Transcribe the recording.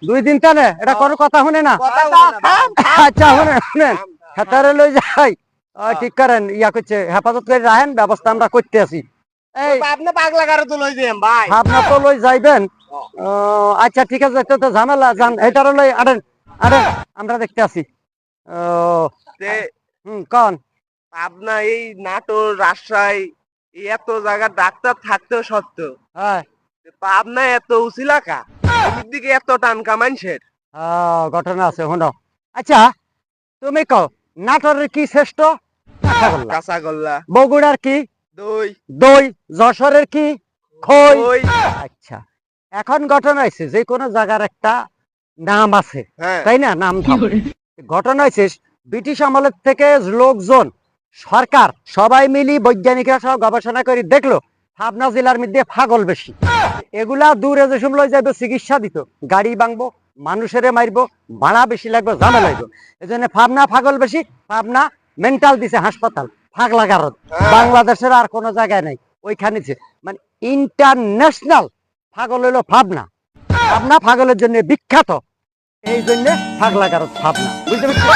দুই দিন টানে এটা কোনো কথা শুনে না। আচ্ছা শুনেন হেতারে লই যাই ঠিক করেন ইয়া করছে হেফাজত করে রাখেন, ব্যবস্থা আমরা করতে আছি। আপনি পাগলা কারো তো লই যাবেন ভাই, আপনার তো লই যাইবেন। আচ্ছা ঠিক আছে, তো ঝামেলা যান এটারও লই আনেন আনেন, আমরা দেখতে আছি। কন আপনার এই নাটোর রাজশাহী এত জায়গা ডাক্তার থাকতেও সত্ত্বেও হ্যাঁ পাবনা এত উচিলাকা দিকে এত টান কামাইছেন ঘটনা আছে শোনো। আচ্ছা তুমি কও নাটোরের কি শ্রেষ্ঠ? কাঁচাগোল্লা। বগুড়ার কি? দই। দই। যশোরের কি? খই। আচ্ছা এখন ঘটনা হয়েছে যে কোনো জায়গার একটা নাম আছে, তাই না? নাম ঘটনা হয়েছে ব্রিটিশ আমলের থেকে লোকজন সরকার সবাই মিলি বৈজ্ঞানিকরা সহ গবেষণা করে দেখলো পাবনা জেলার মধ্যে পাগল বেশি। এগুলা দূরে যে সময় যাইব চিকিৎসা দিত, গাড়ি ভাঙবো, মানুষেরে মারবো, ভাড়া বেশি লাগবে, ঝামেলা লাগবে। এই জন্য পাবনা পাগল বেশি, পাবনা মেন্টাল দিছে হাসপাতাল, পাগলা কারণ। বাংলাদেশের আর কোনো জায়গায় নাই, ওইখানে মানে ইন্টারন্যাশনাল পাগল হইলো পাবনা। পাবনা পাগলের জন্য বিখ্যাত, এই জন্য পাগলা কারণ পাবনা, বুঝতে পারছি।